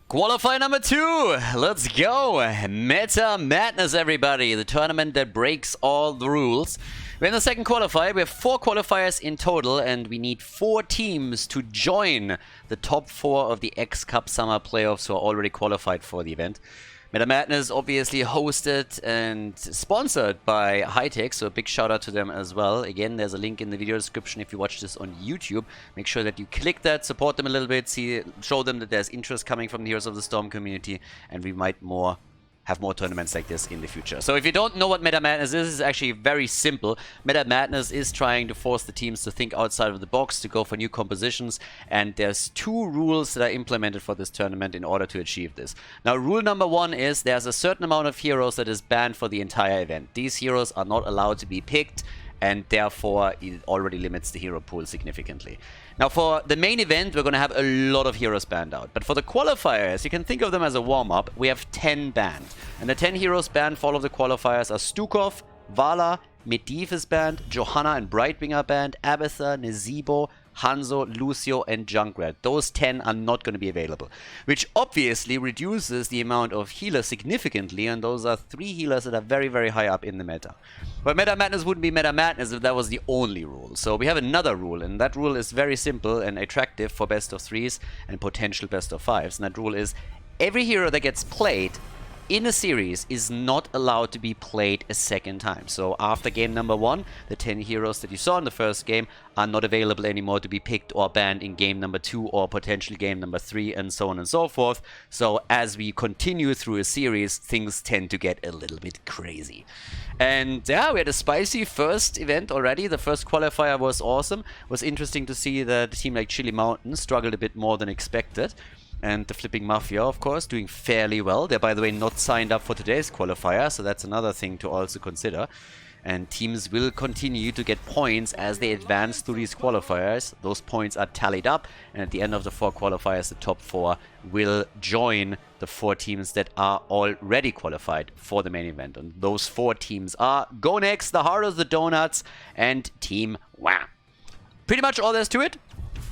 Qualifier number 2, let's go! Meta Madness, everybody, the tournament that breaks all the rules. We're in the second qualifier. We have 4 qualifiers in total, and we need 4 teams to join the top 4 of the X-Cup Summer Playoffs who are already qualified for the event. Meta Madness obviously hosted and sponsored by Hightech, so a big shout out to them as well. Again, there's a link in the video description if you watch this on YouTube. Make sure that you click that, support them a little bit, show them that there's interest coming from the Heroes of the Storm community, and we might have more tournaments like this in the future. So if you don't know what Meta Madness is, it's actually very simple. Meta Madness is trying to force the teams to think outside of the box, to go for new compositions, and there's 2 rules that are implemented for this tournament in order to achieve this. Now, rule number 1 is there's a certain amount of heroes that is banned for the entire event. These heroes are not allowed to be picked, and therefore it already limits the hero pool significantly. Now for the main event, we're going to have a lot of heroes banned out. But for the qualifiers, you can think of them as a warm-up. We have 10 banned. And the 10 heroes banned for all of the qualifiers are Stukov, Valla, Medivh is banned, Johanna and BrightWing are banned, Abathur, Nazeebo, Hanzo, Lucio, and Junkrat. Those 10 are not going to be available, which obviously reduces the amount of healers significantly, and those are 3 healers that are very, very high up in the meta. But Meta Madness wouldn't be Meta Madness if that was the only rule. So we have another rule, and that rule is very simple and attractive for best of 3s and potential best of 5s. And that rule is every hero that gets played in a series is not allowed to be played a second time. So after game number 1, the 10 heroes that you saw in the first game are not available anymore to be picked or banned in game number 2 or potentially game number 3, and so on and so forth. So as we continue through a series, things tend to get a little bit crazy. And yeah, we had a spicy first event already. The first qualifier was awesome. It was interesting to see that a team like Chili Mountain struggled a bit more than expected. And the Flipping Mafia, of course, doing fairly well. They're, by the way, not signed up for today's qualifier, so that's another thing to also consider. And teams will continue to get points as they advance through these qualifiers. Those points are tallied up, and at the end of the 4 qualifiers, the top 4 will join the 4 teams that are already qualified for the main event. And those 4 teams are Go Next, the Hardos, the Donuts, and Team Wah. Pretty much all there's to it.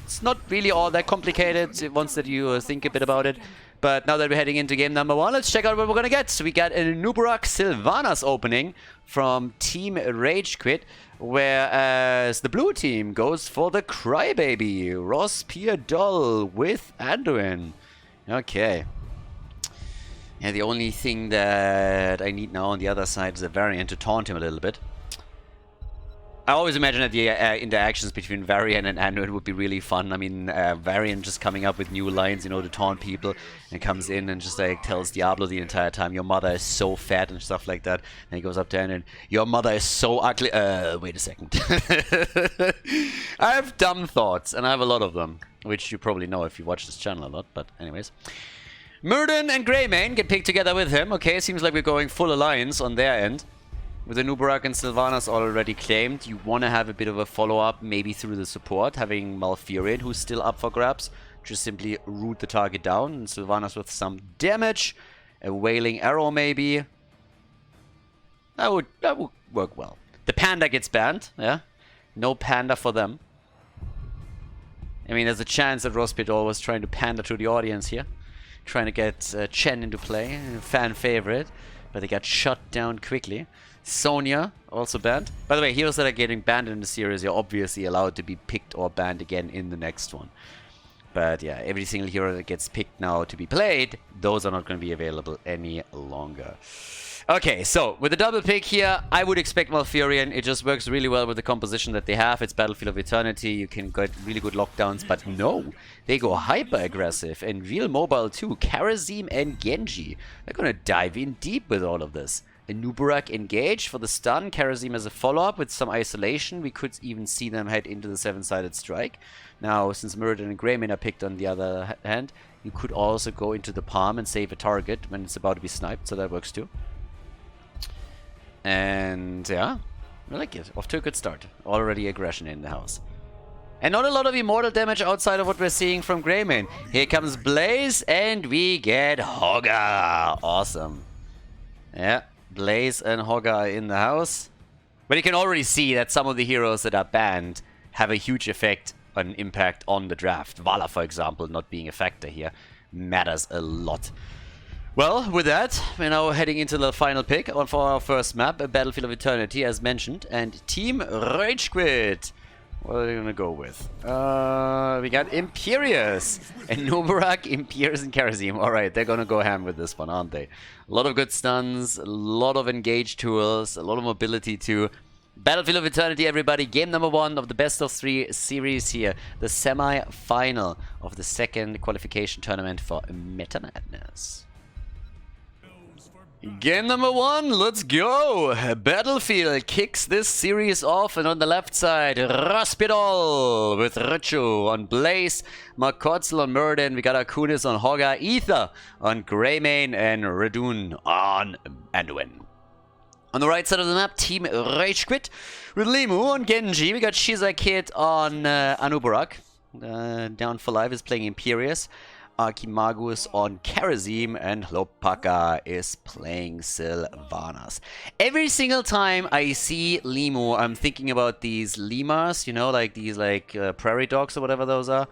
It's not really all that complicated once that you think a bit about it. But now that we're heading into game number 1, let's check out what we're going to get. So we got a Nubarak Sylvanas opening from Team RageQuit, whereas the blue team goes for the Crybaby, RossPierrDoll with Anduin. Okay. Yeah, the only thing that I need now on the other side is a variant to taunt him a little bit. I always imagine that the interactions between Varian and Anduin would be really fun. I mean, Varian just coming up with new lines, you know, to taunt people, and comes in and just like tells Diablo the entire time, your mother is so fat and stuff like that. And he goes up to Anduin, your mother is so ugly. Wait a second. I have dumb thoughts, and I have a lot of them, which you probably know if you watch this channel a lot, but anyways. Murden and Greymane get picked together with him. Okay, seems like we're going full alliance on their end. With the Nubarak and Sylvanas already claimed, you want to have a bit of a follow-up, maybe through the support, having Malfurion, who's still up for grabs. Just simply root the target down, and Sylvanas with some damage. A Wailing Arrow, maybe. That would work well. The Panda gets banned, yeah? No Panda for them. I mean, there's a chance that RossPierrDoll was trying to pander to the audience here. Trying to get Chen into play, a fan favorite. But they got shut down quickly. Sonya, also banned. By the way, heroes that are getting banned in the series are obviously allowed to be picked or banned again in the next one. But yeah, every single hero that gets picked now to be played, those are not going to be available any longer. Okay, so with the double pick here, I would expect Malfurion. It just works really well with the composition that they have. It's Battlefield of Eternity. You can get really good lockdowns, but no. They go hyper aggressive and real mobile too. Kharazim and Genji. They're going to dive in deep with all of this. A Nubarak engage for the stun. Kharazim as a follow-up with some isolation. We could even see them head into the 7-sided strike. Now, since Murden and Greymane are picked on the other hand, you could also go into the palm and save a target when it's about to be sniped, so that works too. And yeah, I like it. Off to a good start. Already aggression in the house. And not a lot of immortal damage outside of what we're seeing from Greymane. Here comes Blaze, and we get Hogga. Awesome. Yeah. Blaze and Hogga are in the house. But you can already see that some of the heroes that are banned have a huge effect, an impact on the draft. Valla, for example, not being a factor here. matters a lot. Well, with that, we're now heading into the final pick for our first map, a Battlefield of Eternity, as mentioned, and Team RageQuit. What are they gonna go with? We got Imperius and Nubarak, Imperius, and Karazim. Alright, they're gonna go ham with this one, aren't they? A lot of good stuns, a lot of engaged tools, a lot of mobility too. Battlefield of Eternity, everybody. Game number 1 of the best of 3 series here. The semi-final of the second qualification tournament for Meta Madness. Game number 1, let's go! Battlefield kicks this series off, and on the left side, RossPierrDoll with Richu on Blaze, Makotzel on Murden, we got Akunis on Hogga, Ether on Greymane, and Radun on Anduin. On the right side of the map, Team RageQuit with Limu on Genji, we got Shizakit on Anubarak, Down for Life is playing Imperius. Archimagus on Karazim, and Lopaka is playing Sylvanas. Every single time I see Limu, I'm thinking about these Limas, you know, like these prairie dogs or whatever those are.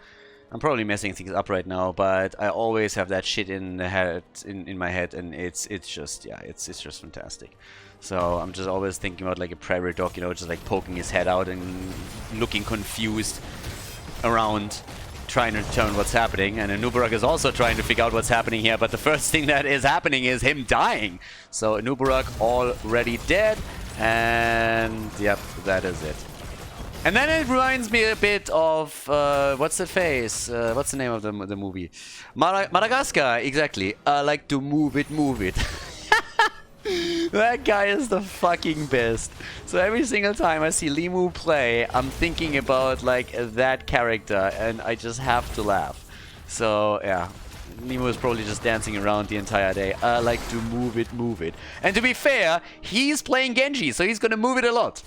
I'm probably messing things up right now, but I always have that shit in the head, in my head, and it's just, yeah, it's just fantastic. So I'm just always thinking about like a prairie dog, you know, just like poking his head out and looking confused around, trying to determine what's happening, and Anubarak is also trying to figure out what's happening here, but the first thing that is happening is him dying. So Anubarak already dead, and yep, that is it. And then it reminds me a bit of, what's the face? What's the name of the movie? Madagascar, exactly. I like to move it, move it. That guy is the fucking best. So every single time I see Limu play, I'm thinking about like that character, and I just have to laugh. So yeah, Limu is probably just dancing around the entire day. I like to move it, move it. And to be fair, he's playing Genji, so he's gonna move it a lot.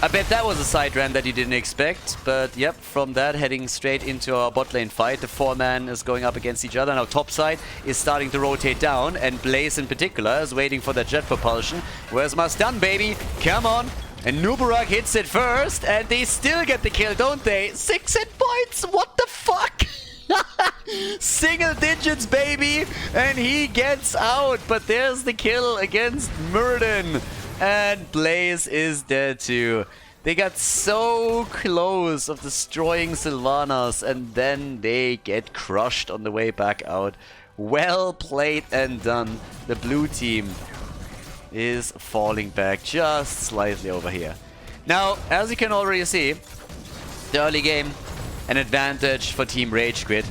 I bet that was a side run that you didn't expect, but yep, from that heading straight into our bot lane fight. The 4-man is going up against each other. Now top side is starting to rotate down, and Blaze in particular is waiting for that jet propulsion. Where's my stun, baby? Come on! And Nubarak hits it first, and they still get the kill, don't they? 6 hit points? What the fuck? Single digits, baby! And he gets out, but there's the kill against Murden. And Blaze is dead too. They got so close of destroying Sylvanas, and then they get crushed on the way back out. Well played and done. The blue team is falling back just slightly over here. Now, as you can already see, the early game, an advantage for Team RageQuit.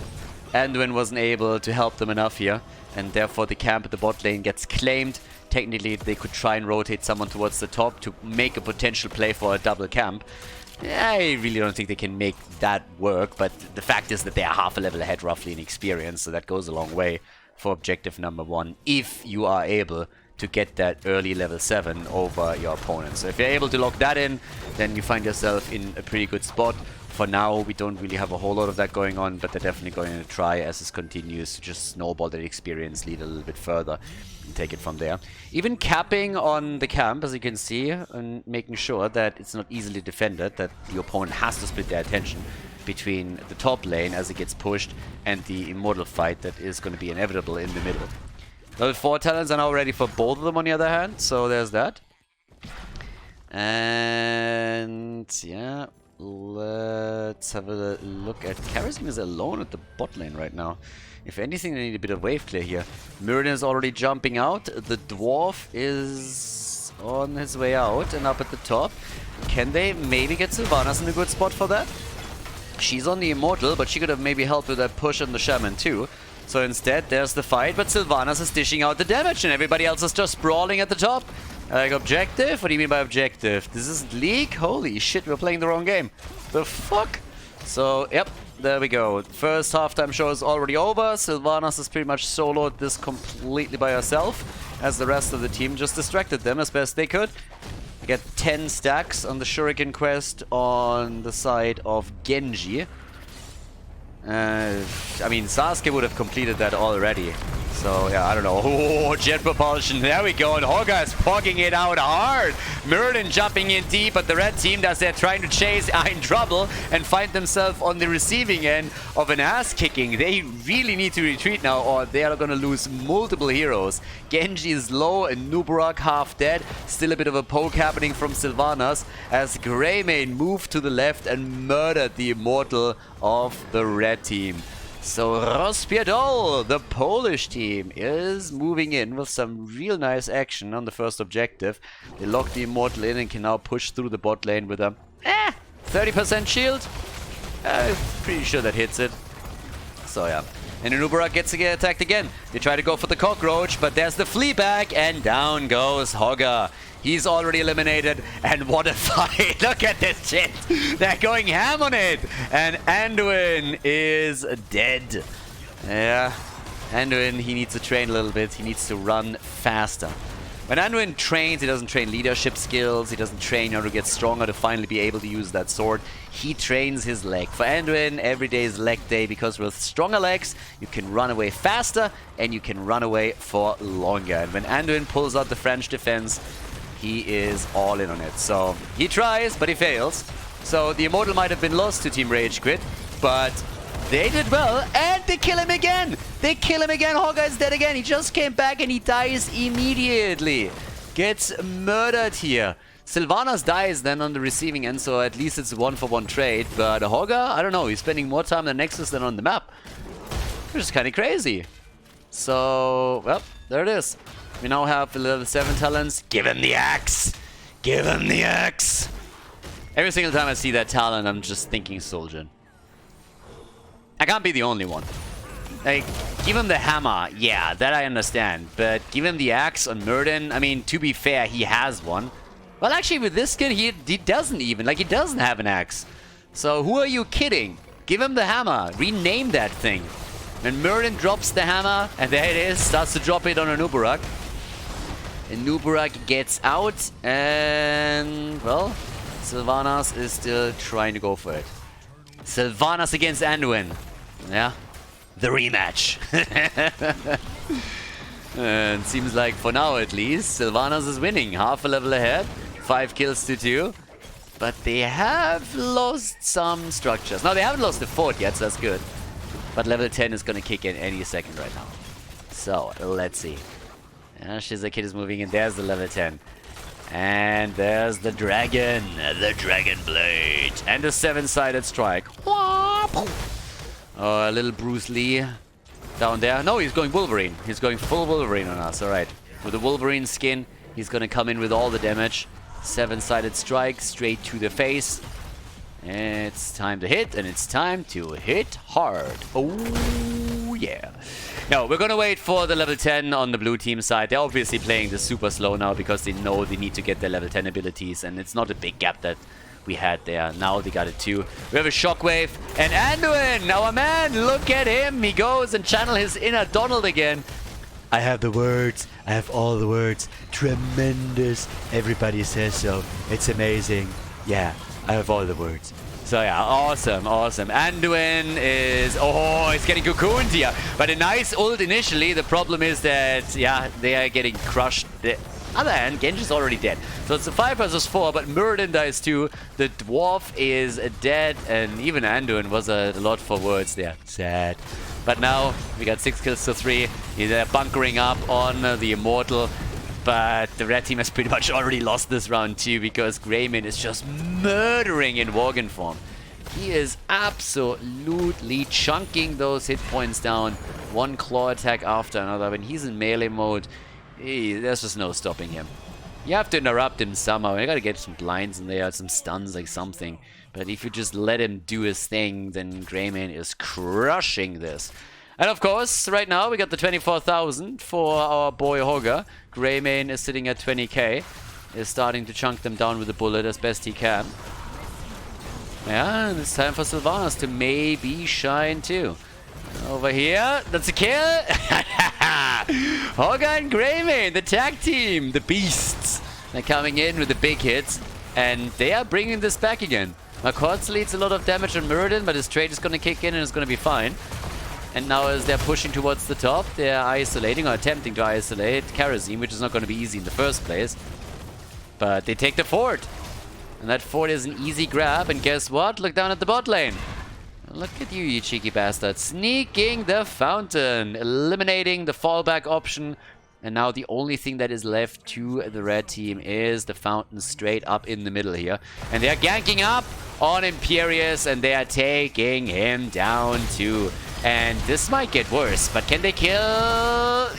Anduin wasn't able to help them enough here, and therefore the camp at the bot lane gets claimed. Technically, they could try and rotate someone towards the top to make a potential play for a double camp. I really don't think they can make that work, but the fact is that they are half a level ahead roughly in experience, so that goes a long way for objective number 1, if you are able to get that early level 7 over your opponent. So if you're able to lock that in, then you find yourself in a pretty good spot. For now, we don't really have a whole lot of that going on, but they're definitely going to try, as this continues, to just snowball that experience lead a little bit further and take it from there. Even capping on the camp, as you can see, and making sure that it's not easily defended, that the opponent has to split their attention between the top lane as it gets pushed and the immortal fight that is going to be inevitable in the middle. Level 4 talents are now ready for both of them on the other hand, so there's that. And yeah, let's have a look at Karazim is alone at the bot lane right now. If anything, they need a bit of wave clear here. Murden is already jumping out. The dwarf is on his way out and up at the top. Can they maybe get Sylvanas in a good spot for that? She's on the immortal, but she could have maybe helped with that push on the shaman too. So instead, there's the fight, but Sylvanas is dishing out the damage and everybody else is just sprawling at the top. Like, objective? What do you mean by objective? This isn't League? Holy shit, we're playing the wrong game. The fuck? So, yep, there we go. First halftime show is already over. Sylvanas is pretty much soloed this completely by herself, as the rest of the team just distracted them as best they could. We get 10 stacks on the Shuriken quest on the side of Genji. I mean, Sasuke would have completed that already. So, yeah, I don't know. Oh, jet propulsion. There we go. And Hogga is pogging it out hard. Merlin jumping in deep, but the red team, as they're trying to chase, are in trouble and find themselves on the receiving end of an ass-kicking. They really need to retreat now, or they are going to lose multiple heroes. Genji is low and Nubarak half dead. Still a bit of a poke happening from Sylvanas as Greymane moved to the left and murdered the immortal of the red team. So RossPierrDoll, the Polish team, is moving in with some real nice action on the first objective. They lock the Immortal in and can now push through the bot lane with a 30% shield. Pretty sure that hits it. So yeah. And Nubarak gets attacked again. They try to go for the cockroach, but there's the Fleabag, and down goes Hogga. He's already eliminated, and what a fight. Look at this shit. They're going ham on it. And Anduin is dead. Yeah, Anduin, he needs to train a little bit. He needs to run faster. When Anduin trains, he doesn't train leadership skills. He doesn't train how to get stronger to finally be able to use that sword. He trains his leg. For Anduin, every day is leg day, because with stronger legs, you can run away faster and you can run away for longer. And when Anduin pulls out the French defense, he is all in on it. So he tries, but he fails. So the Immortal might have been lost to Team RageQuit, but they did well, and they kill him again. They kill him again. Hogga is dead again. He just came back and he dies immediately. Gets murdered here. Sylvanas dies then on the receiving end, so at least it's a 1-for-1 trade. But Hogga, I don't know, he's spending more time on the Nexus than on the map. Which is kind of crazy. So, well, there it is. We now have the level 7 talents. Give him the axe! Give him the axe! Every single time I see that talent, I'm just thinking Soldier. I can't be the only one. Like, give him the hammer. Yeah, that I understand. But give him the axe on Murden. I mean, to be fair, he has one. Well, actually, with this skin, he doesn't even. Like, he doesn't have an axe. So, who are you kidding? Give him the hammer. Rename that thing. And Murden drops the hammer, and there it is. Starts to drop it on a Nubarak. And Nubarak gets out, and, well, Sylvanas is still trying to go for it. Sylvanas against Anduin. Yeah, the rematch. And seems like for now at least, Sylvanas is winning. Half a level ahead, 5 kills to 2. But they have lost some structures. No, they haven't lost the fort yet, so that's good. But level 10 is going to kick in any second right now. So, let's see. Yeah, Shizakid is moving in. There's the level 10. And there's the dragon blade. And the 7-sided strike. Oh, a little Bruce Lee down there. No, he's going Wolverine. He's going full Wolverine on us. Alright. With the Wolverine skin, he's going to come in with all the damage. 7-sided strike straight to the face. It's time to hit, and it's time to hit hard. Oh, yeah. No, we're gonna wait for the level 10 on the blue team side. They're obviously playing this super slow now because they know they need to get their level 10 abilities, and it's not a big gap that we had there. Now they got it too. We have a shockwave, and Anduin, our man, look at him. He goes and channel his inner Donald again. I have the words. I have all the words. Tremendous. Everybody says so. It's amazing. Yeah, I have all the words. So yeah, awesome, awesome. Anduin is... Oh, it's getting cocooned here. But a nice ult initially. The problem is that, yeah, they are getting crushed. The other hand, Genji's already dead. So it's a 5 versus 4, but Muradin dies too. The dwarf is dead, and even Anduin was a lot for words there. Sad. But now, we got 6 kills to 3. He's bunkering up on the Immortal. But the red team has pretty much already lost this round too, because Greymane is just murdering in Worgen form. He is absolutely chunking those hit points down, one claw attack after another. When he's in melee mode, there's just no stopping him. You have to interrupt him somehow. You gotta get some blinds in there, some stuns, like something. But if you just let him do his thing, then Greymane is crushing this. And of course, right now we got the 24,000 for our boy Hogga. Greymane is sitting at 20k. Is starting to chunk them down with a bullet as best he can. Yeah, and it's time for Sylvanas to maybe shine too. Over here, that's a kill! Hogga and Greymane, the tag team, the beasts. They're coming in with the big hits, and they are bringing this back again. Makortz leads a lot of damage on Muradin, but his trade is going to kick in and it's going to be fine. And now as they're pushing towards the top, they're isolating or attempting to isolate Kerosene, which is not going to be easy in the first place. But they take the fort. And that fort is an easy grab. And guess what? Look down at the bot lane. Look at you, you cheeky bastard. Sneaking the fountain. Eliminating the fallback option. And now the only thing that is left to the red team is the fountain straight up in the middle here. And they're ganking up on Imperius. And they are taking him down too. And this might get worse, but can they kill?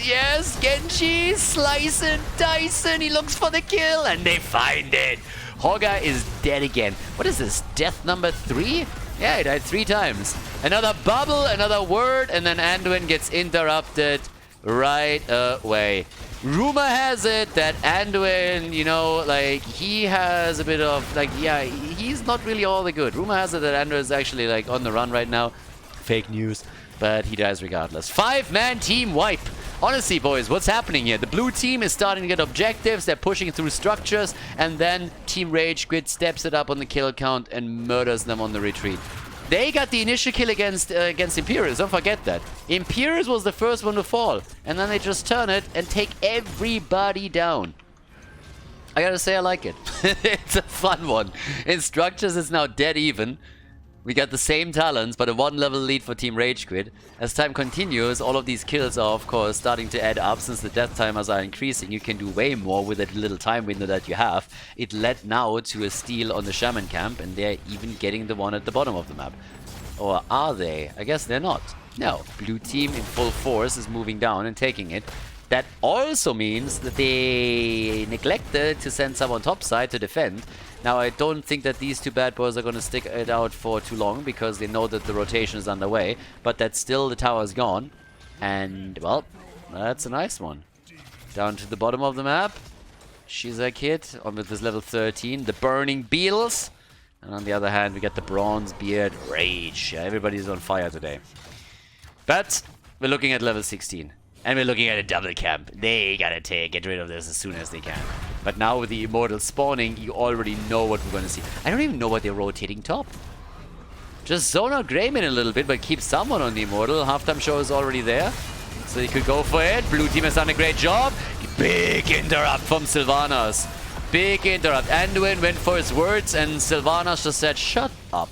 Yes, Genji, slice and dice, and he looks for the kill, and they find it. Hogga is dead again. What is this, death number 3? Yeah, he died 3 times. Another bubble, another word, and then Anduin gets interrupted right away. Rumor has it that Anduin, you know, like, he has a bit of, like, yeah, he's not really all the good. Rumor has it that Anduin is actually, like, on the run right now. Fake news, but he dies regardless. 5-man team wipe. Honestly, boys, what's happening here? The blue team is starting to get objectives. They're pushing through structures, and then Team RageQuit steps it up on the kill count and murders them on the retreat. They got the initial kill against Imperius. Don't forget that. Imperius was the first one to fall, and then they just turn it and take everybody down. I gotta say, I like it. It's a fun one. In structures, it's now dead even. We got the same talents, but a 1-level lead for Team RageQuit. As time continues, all of these kills are, of course, starting to add up. Since the death timers are increasing, you can do way more with that little time window that you have. It led now to a steal on the Shaman camp, and they're even getting the one at the bottom of the map. Or are they? I guess they're not. No, blue team in full force is moving down and taking it. That also means that they neglected to send someone topside to defend. Now, I don't think that these two bad boys are going to stick it out for too long because they know that the rotation is underway. But that still, the tower's gone. And, well, that's a nice one. Down to the bottom of the map. Shiza Kid on with this level 13. The Burning Beetles. And on the other hand, we got the Bronze Beard Rage. Everybody's on fire today. But we're looking at level 16. And we're looking at a double camp. They gotta get rid of this as soon as they can. But now with the Immortal spawning, you already know what we're gonna see. I don't even know what they're rotating top. Just zone out Greymane a little bit, but keep someone on the Immortal. Halftime show is already there. So you could go for it. Blue team has done a great job. Big interrupt from Sylvanas. Big interrupt. Anduin went for his words, and Sylvanas just said, shut up.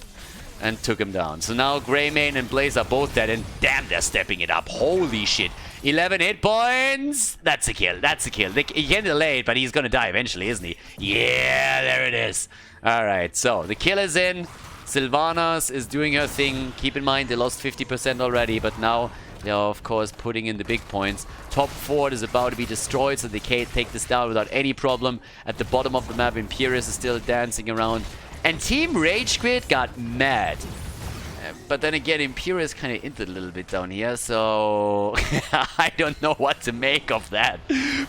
And took him down. So now Greymane and Blaze are both dead, and damn, they're stepping it up. Holy shit. 11 hit points. That's a kill. That's a kill. He can delay it, but he's going to die eventually, isn't he? Yeah, there it is. All right, so the kill is in. Sylvanas is doing her thing. Keep in mind, they lost 50% already, but now they're, of course, putting in the big points. Top fort is about to be destroyed, so they can take this down without any problem. At the bottom of the map, Imperius is still dancing around. And Team RageQuit got mad. But then again, Imperius kind of inted a little bit down here, so I don't know what to make of that.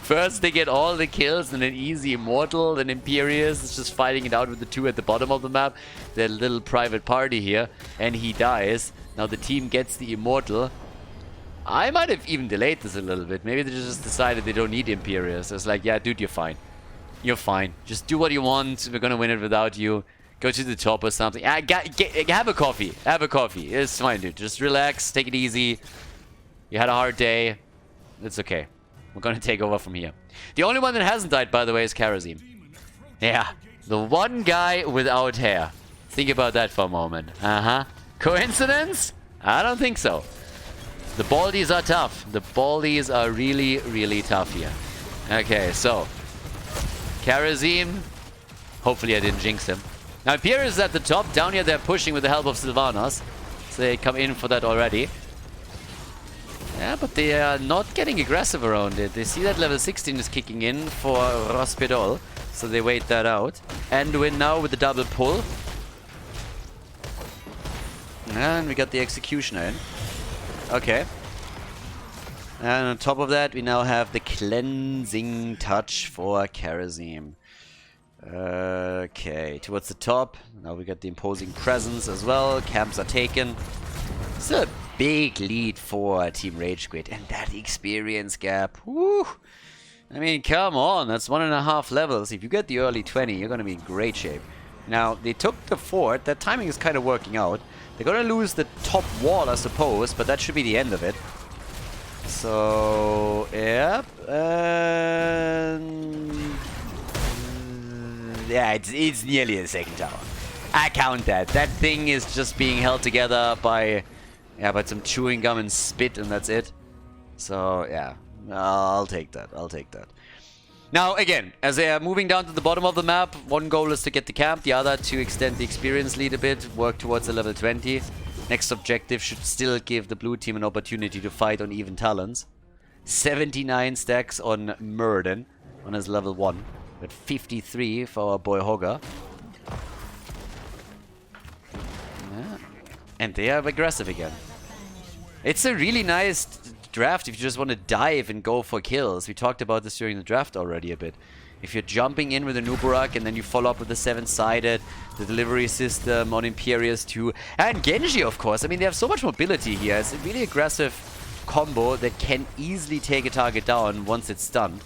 First they get all the kills and an easy Immortal, then Imperius is just fighting it out with the 2 at the bottom of the map. Their little private party here, and he dies. Now the team gets the Immortal. I might have even delayed this a little bit. Maybe they just decided they don't need Imperius. It's like, yeah, dude, you're fine. You're fine. Just do what you want. We're gonna win it without you. Go to the top or something. Have a coffee. Have a coffee. It's fine, dude. Just relax. Take it easy. You had a hard day. It's okay. We're going to take over from here. The only one that hasn't died, by the way, is Kerosene. Yeah. The one guy without hair. Think about that for a moment. Uh-huh. Coincidence? I don't think so. The baldies are tough. The baldies are really, really tough here. Okay, so. Kerosene. Hopefully I didn't jinx him. Now, Imperius is at the top. Down here, they're pushing with the help of Sylvanas. So they come in for that already. Yeah, but they are not getting aggressive around it. They see that level 16 is kicking in for RossPierrDoll. So they wait that out. Anduin now with the double pull. And we got the Executioner in. Okay. And on top of that, we now have the Cleansing Touch for Kerosene. Okay, towards the top. Now we got the Imposing Presence as well. Camps are taken. Still a big lead for Team RageQuit. And that experience gap. Woo! I mean, come on. That's 1.5 levels. If you get the early 20, you're going to be in great shape. Now, they took the fort. That timing is kind of working out. They're gonna lose the top wall, I suppose, but that should be the end of it. So, yep. Yeah, it's nearly a second tower. I count that. That thing is just being held together by some chewing gum and spit, and that's it. So, yeah. I'll take that. I'll take that. Now, again, as they are moving down to the bottom of the map, one goal is to get the camp, the other to extend the experience lead a bit, work towards the level 20. Next objective should still give the blue team an opportunity to fight on even talents. 79 stacks on Murden on his level 1, but 53 for our boy Hogger. Yeah. And they are aggressive again. It's a really nice draft if you just want to dive and go for kills. We talked about this during the draft already a bit. If you're jumping in with a Nubarak and then you follow up with the 7-sided, the delivery system on Imperius too, and Genji of course. I mean, they have so much mobility here. It's a really aggressive combo that can easily take a target down once it's stunned.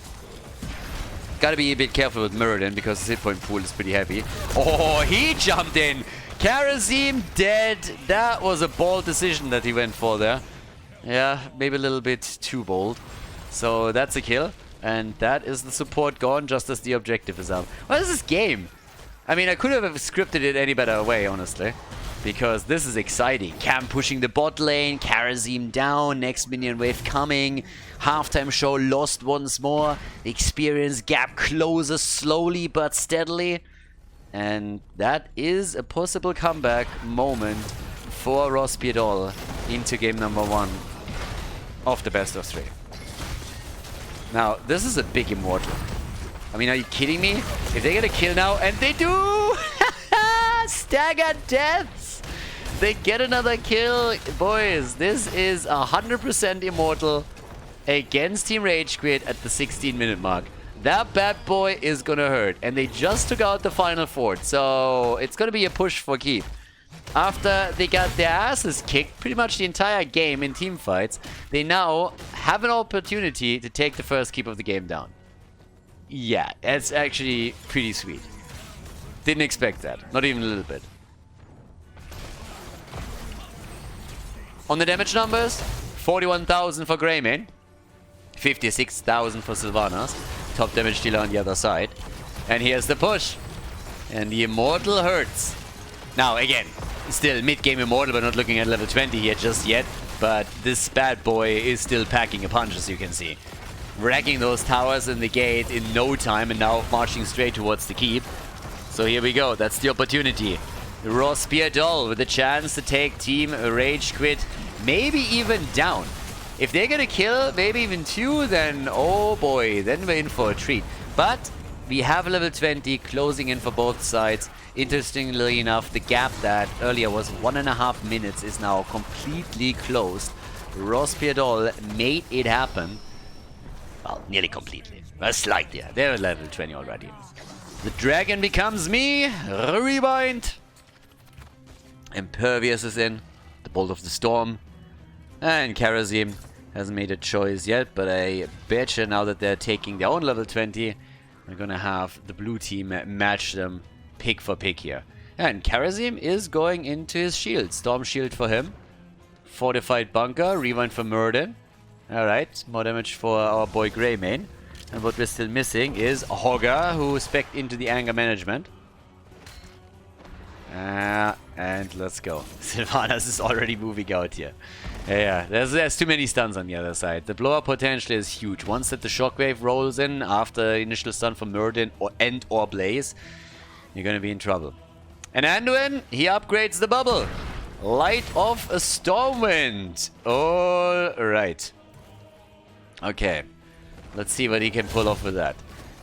Gotta be a bit careful with Muradin because his hit point pool is pretty heavy. Oh, he jumped in! Karazim dead! That was a bold decision that he went for there. Yeah, maybe a little bit too bold. So that's a kill. And that is the support gone just as the objective is up. What is this game? I mean, I could have scripted it any better way, honestly. Because this is exciting. Cam pushing the bot lane, Karazim down, next minion wave coming. Halftime show lost once more. The experience gap closes slowly but steadily. And that is a possible comeback moment for RossPierrDoll into game number 1 of the best of 3. Now, this is a big immortal. I mean, are you kidding me? If they get a kill now, and they do! Staggered deaths! They get another kill. Boys, this is 100% immortal against Team RageQuit at the 16-minute mark. That bad boy is gonna hurt. And they just took out the final fort, so it's gonna be a push for keep. After they got their asses kicked pretty much the entire game in team fights, they now have an opportunity to take the first keep of the game down. Yeah, it's actually pretty sweet. Didn't expect that, not even a little bit. On the damage numbers, 41,000 for Greymane, 56,000 for Sylvanas, top damage dealer on the other side. And here's the push. And the Immortal hurts. Now, again, still mid-game Immortal, but not looking at level 20 here just yet. But this bad boy is still packing a punch, as you can see. Wrecking those towers in the gate in no time, and now marching straight towards the keep. So here we go, that's the opportunity. RossPierrDoll with a chance to take Team RageQuit maybe even down. If they're gonna kill maybe even 2, then oh boy, then we're in for a treat. But we have a level 20 closing in for both sides. Interestingly enough, the gap that earlier was 1.5 minutes is now completely closed. RossPierrDoll made it happen. Well, nearly completely. But slightly. They're at level 20 already. The dragon becomes me. Rewind. Impervious is in. The Bolt of the Storm. And Karazim hasn't made a choice yet, but I betcha now that they're taking their own level 20, we're gonna have the blue team match them pick for pick here. And Karazim is going into his shield. Storm shield for him. Fortified bunker. Rewind for Murden. Alright, more damage for our boy Greymane. And what we're still missing is Hogger, who spec'd into the anger management. And let's go. Sylvanas is already moving out here. Yeah, there's too many stuns on the other side. The blow-up potential is huge. Once that the shockwave rolls in after initial stun from Murden or Blaze, you're gonna be in trouble. And Anduin, he upgrades the bubble. Light of a Stormwind. Alright. Okay. Let's see what he can pull off with that.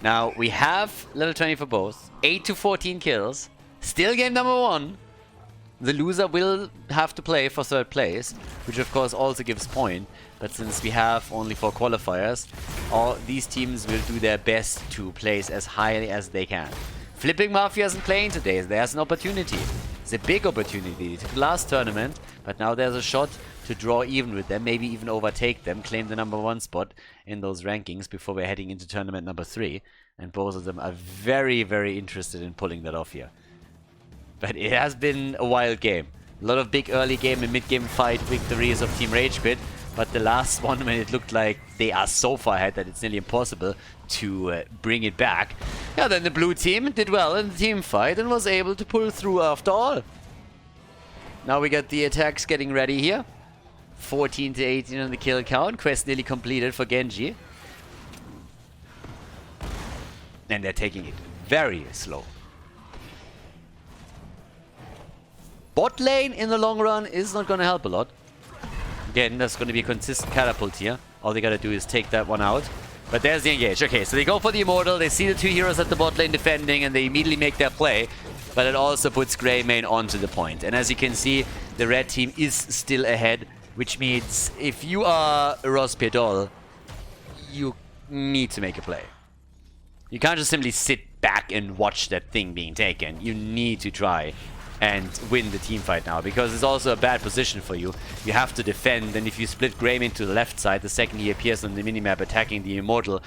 Now, we have level 20 for both. 8 to 14 kills. Still game number 1. The loser will have to play for 3rd place, which of course also gives point. But since we have only 4 qualifiers, all these teams will do their best to place as highly as they can. Flipping Mafia isn't playing today. There's an opportunity. It's a big opportunity. They took the last tournament, but now there's a shot to draw even with them, maybe even overtake them, claim the number 1 spot in those rankings before we're heading into tournament number 3. And both of them are very, very interested in pulling that off here. But it has been a wild game. A lot of big early game and mid game fight victories of Team RageQuit. But the last one, when it looked like they are so far ahead that it's nearly impossible to bring it back. Yeah, then the blue team did well in the team fight and was able to pull through after all. Now we got the attacks getting ready here. 14 to 18 on the kill count. Quest nearly completed for Genji. And they're taking it very slow. Bot lane in the long run is not going to help a lot. Again, there's going to be a consistent catapult here. All they got to do is take that one out. But there's the engage. Okay, so they go for the Immortal. They see the two heroes at the bot lane defending, and they immediately make their play. But it also puts Greymane onto the point. And as you can see, the red team is still ahead, which means if you are RossPierrDoll, you need to make a play. You can't just simply sit back and watch that thing being taken. You need to try and win the team fight now, because it's also a bad position for you. You have to defend, and if you split Greymane to the left side, the second he appears on the minimap attacking the Immortal,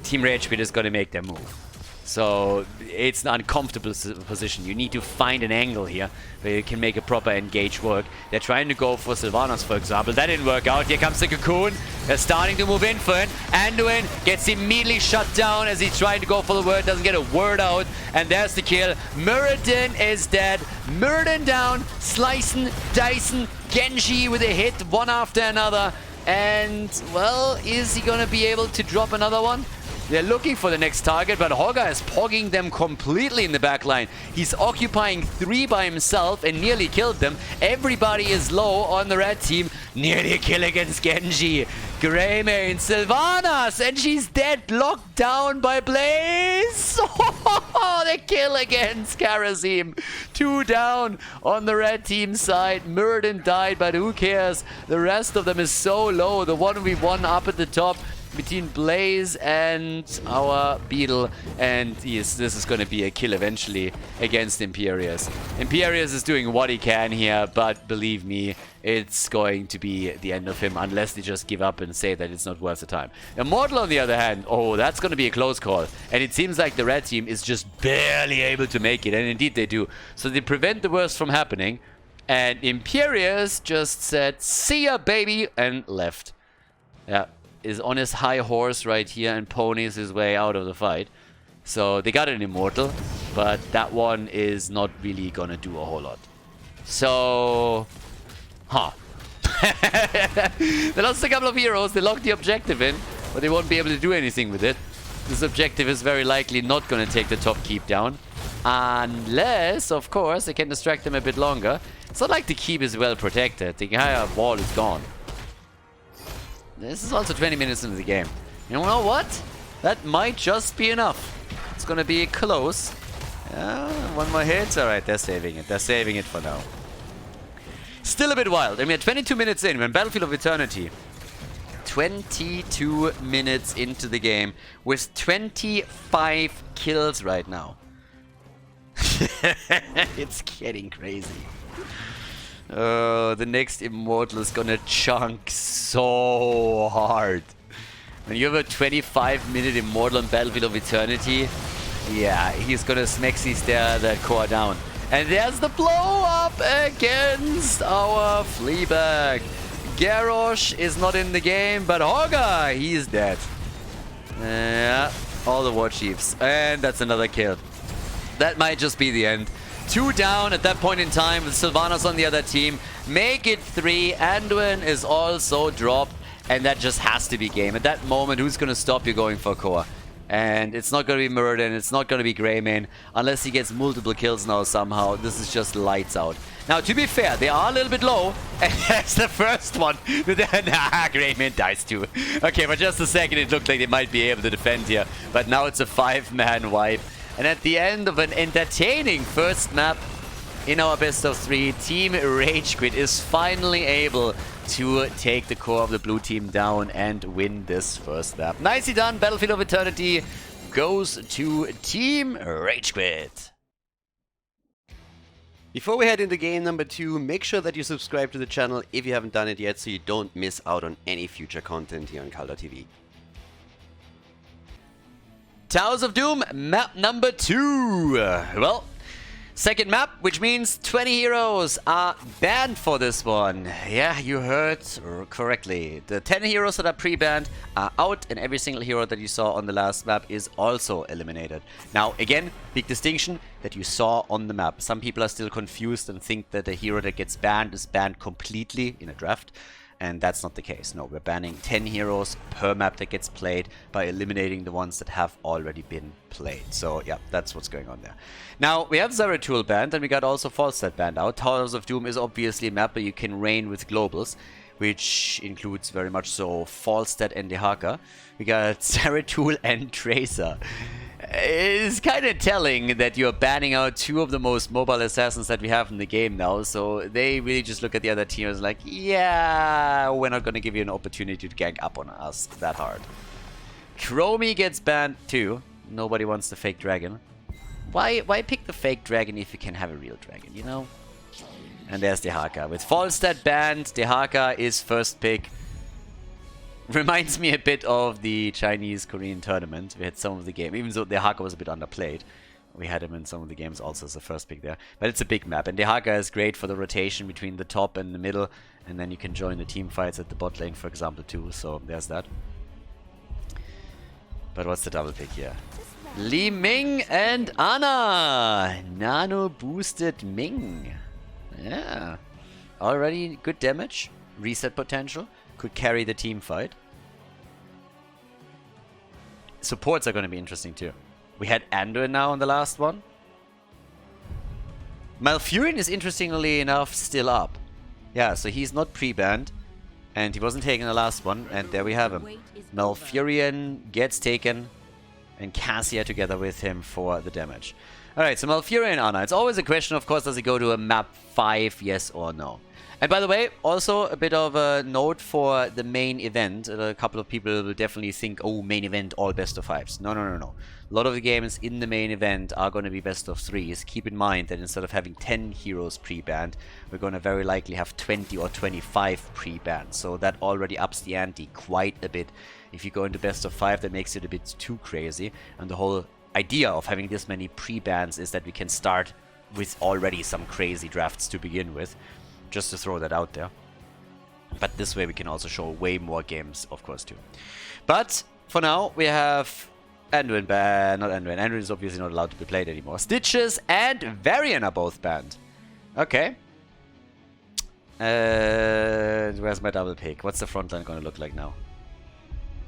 Team RageQuit is going to make their move. So it's an uncomfortable position. You need to find an angle here where you can make a proper engage work. They're trying to go for Sylvanas, for example. That didn't work out. Here comes the Cocoon. They're starting to move in for it. Anduin gets immediately shut down as he's trying to go for the word. Doesn't get a word out. And there's the kill. Muradin is dead. Muradin down. Slicing, dicing. Genji with a hit, one after another. And, well, is he going to be able to drop another one? They're looking for the next target, but Hogga is pogging them completely in the backline. He's occupying 3 by himself and nearly killed them. Everybody is low on the red team. Nearly a kill against Genji. Greymane, Sylvanas, and she's dead, locked down by Blaze. The kill against Karazim. 2 down on the red team side. Muradin died, but who cares? The rest of them is so low. The 1v1 up at the top between Blaze and our Beetle, and yes, this is going to be a kill eventually against Imperius. Imperius is doing what he can here, but believe me, it's going to be the end of him unless they just give up and say that it's not worth the time. Immortal, on the other hand, oh, that's going to be a close call, and it seems like the red team is just barely able to make it, and indeed they do. So they prevent the worst from happening, and Imperius just said, "See ya, baby," and left. Yeah. Is on his high horse right here and ponies his way out of the fight. So they got an Immortal, but that one is not really gonna do a whole lot. So, they lost a couple of heroes, they locked the objective in, but they won't be able to do anything with it. This objective is very likely not gonna take the top keep down. Unless, of course, they can distract them a bit longer. It's not like the keep is well protected. The entire wall is gone. This is also 20 minutes into the game. You know what? That might just be enough. It's gonna be close. One more hit. Alright, they're saving it. They're saving it for now. Still a bit wild. I mean, 22 minutes in, we're in Battlefield of Eternity. 22 minutes into the game with 25 kills right now. It's getting crazy. The next Immortal is gonna chunk so hard. When you have a 25-minute Immortal on Battlefield of Eternity, yeah, he's gonna smexy stare that core down. And there's the blow up against our Fleabag. Garrosh is not in the game, but Hogga, he's dead. Yeah, all the war chiefs. And that's another kill. That might just be the end. 2 down at that point in time with Sylvanas on the other team. Make it 3. Anduin is also dropped, and that just has to be game. At that moment, who's going to stop you going for core? And it's not going to be Muradin, it's not going to be Greymane, unless he gets multiple kills now somehow. This is just lights out. Now, to be fair, they are a little bit low, and that's the first one. Greymane dies too. Okay, for just a second, it looked like they might be able to defend here, but now it's a 5-man wipe. And at the end of an entertaining first map in our best of 3, Team RageQuit is finally able to take the core of the blue team down and win this first map. Nicely done. Battlefield of Eternity goes to Team RageQuit. Before we head into game number 2, make sure that you subscribe to the channel if you haven't done it yet, so you don't miss out on any future content here on Khaldor TV. Towers of Doom, map number 2. Well, Second map, which means 20 heroes are banned for this one. Yeah, you heard correctly. The 10 heroes that are pre-banned are out, and every single hero that you saw on the last map is also eliminated. Now, again, big distinction that you saw on the map. Some people are still confused and think that a hero that gets banned is banned completely in a draft. And that's not the case. No, we're banning 10 heroes per map that gets played by eliminating the ones that have already been played. So yeah, that's what's going on there. Now, we have Zeratul banned, and we got also Falstad banned out. Towers of Doom is obviously a map where you can reign with globals, which includes very much so Falstad and Dehaka. We got Zeratul and Tracer. It's kind of telling that you're banning out two of the most mobile assassins that we have in the game now, so they really just look at the other team as like, yeah, we're not going to give you an opportunity to gank up on us that hard. Chromie gets banned too. Nobody wants the fake dragon. Why pick the fake dragon if you can have a real dragon, you know? And there's Dehaka. With Falstad banned, Dehaka is first pick. Reminds me a bit of the Chinese-Korean tournament. We had some of the game, even though Dehaka was a bit underplayed. We had him in some of the games also as the first pick there. But it's a big map, and Dehaka is great for the rotation between the top and the middle, and then you can join the team fights at the bot lane, for example, too. So there's that. But what's the double pick here? Li Ming and Ana! Nano boosted Ming. Yeah. Already good damage. Reset potential. Could carry the team fight. Supports are going to be interesting too. We had Anduin now on the last one. Malfurion is interestingly enough still up. Yeah, so he's not pre-banned. And he wasn't taken the last one. And there we have him. Malfurion gets taken. And Cassia together with him for the damage. Alright, so Malfurion and Ana. It's always a question, of course, does he go to a map 5, yes or no? And by the way, also a bit of a note for the main event. A couple of people will definitely think, oh, main event, all best of 5s. No. A lot of the games in the main event are going to be best of 3s. Keep in mind that instead of having 10 heroes pre-banned, we're going to very likely have 20 or 25 pre-banned. So that already ups the ante quite a bit. If you go into best of 5, that makes it a bit too crazy. And the whole idea of having this many pre-bans is that we can start with already some crazy drafts to begin with. Just to throw that out there. But this way we can also show way more games, of course, too. But for now, we have Anduin banned. Not Anduin. Anduin is obviously not allowed to be played anymore. Stitches and Varian are both banned. Okay. Where's my double pick? What's the front line going to look like now?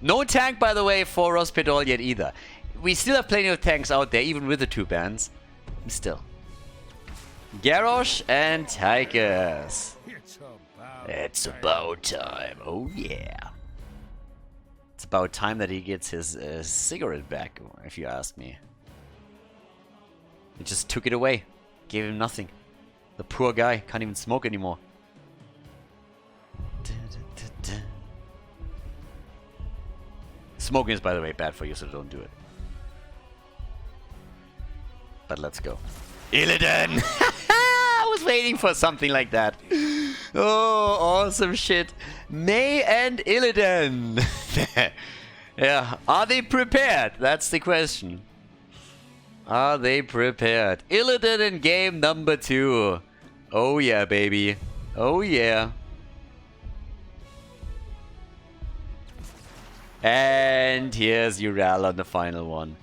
No tank, by the way, for RossPierrDoll yet either. We still have plenty of tanks out there, even with the 2 bans. Still. Garrosh and Tychus. It's about time. Oh yeah. It's about time that he gets his cigarette back, if you ask me. He just took it away. Gave him nothing. The poor guy can't even smoke anymore. Smoking is, by the way, bad for you, so don't do it. But let's go. Illidan! I was waiting for something like that. Oh, awesome shit. May and Illidan. Yeah, are they prepared? That's the question. Are they prepared? Illidan in game number 2. Oh yeah, baby. Oh yeah. And here's Ural on the final one.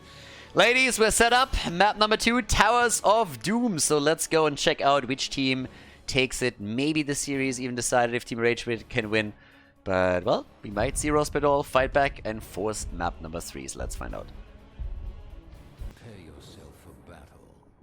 Ladies, we're set up. Map number 2, Towers of Doom. So let's go and check out which team takes it. Maybe the series even decided if Team RageQuit can win. But, well, we might see RossPierrDoll fight back and force map number 3. So let's find out.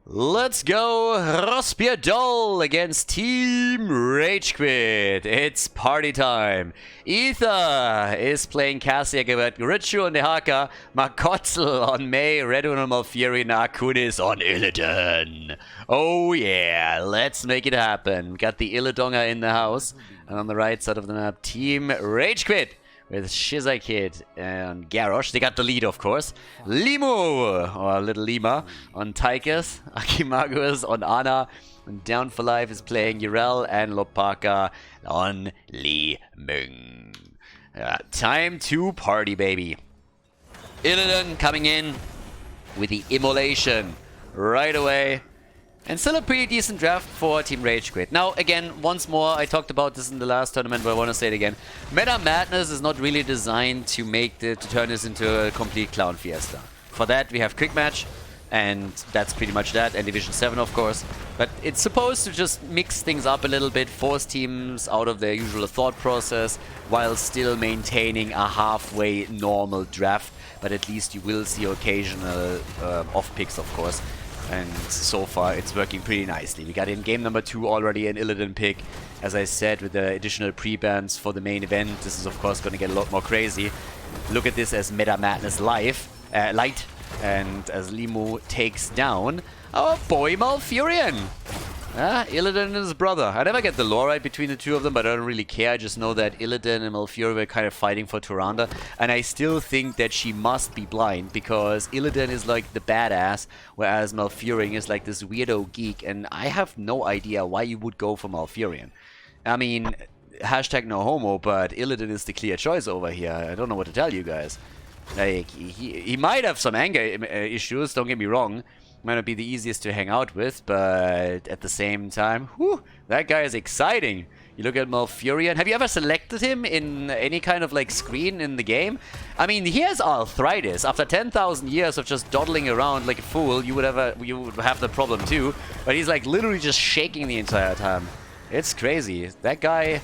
Let's go RossPierrDoll against Team RageQuit. It's party time. Ether is playing Cassia, Richu on Dehaka, Makotzel on May, Redun on Malfurion, Akunis on Illidan. Oh yeah, let's make it happen. Got the Illidonga in the house. And on the right side of the map, Team RageQuit with Shizakid and Garrosh. They got the lead, of course. Limu, or Little Lima, on Tychus. Akimagus on Ana. And Down for Life is playing Urel and Lopaka on Li Ming. Time to party, baby. Illidan coming in with the immolation right away. And still a pretty decent draft for Team RageQuit. Now, again, once more, I talked about this in the last tournament, but I want to say it again. Meta Madness is not really designed to turn this into a complete clown fiesta. For that, we have Quick Match, and that's pretty much that, and Division 7, of course. But it's supposed to just mix things up a little bit, force teams out of their usual thought process, while still maintaining a halfway normal draft. But at least you will see occasional off-picks, of course. And so far, it's working pretty nicely. We got in game number 2 already an Illidan pick. As I said, with the additional pre-bans for the main event, this is of course going to get a lot more crazy. Look at this as Meta Madness Light. And as Limu takes down our boy Malfurion. Illidan and his brother. I never get the lore right between the two of them, but I don't really care. I just know that Illidan and Malfurion were kind of fighting for Tyrande. And I still think that she must be blind, because Illidan is like the badass, whereas Malfurion is like this weirdo geek. And I have no idea why you would go for Malfurion. I mean, hashtag no homo, but Illidan is the clear choice over here. I don't know what to tell you guys. Like, he might have some anger issues, don't get me wrong. Might not be the easiest to hang out with, but at the same time, whew, that guy is exciting. You look at Malfurion. Have you ever selected him in any kind of like screen in the game? I mean, he has arthritis. After 10,000 years of just dawdling around like a fool, you would have the problem too. But he's like literally just shaking the entire time. It's crazy. That guy,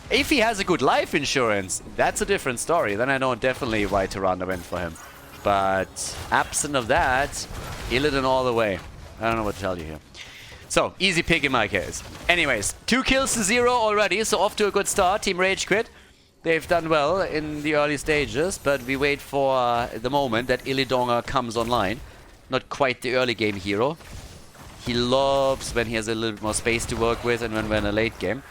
if he has a good life insurance, that's a different story. Then I know definitely why Tyrande went for him. But absent of that, Illidan all the way. I don't know what to tell you here. So, easy pick in my case. Anyways, 2 kills to 0 already, so off to a good start. Team RageQuit, they've done well in the early stages, but we wait for the moment that Illidonga comes online. Not quite the early game hero. He loves when he has a little bit more space to work with and when we're in a late game.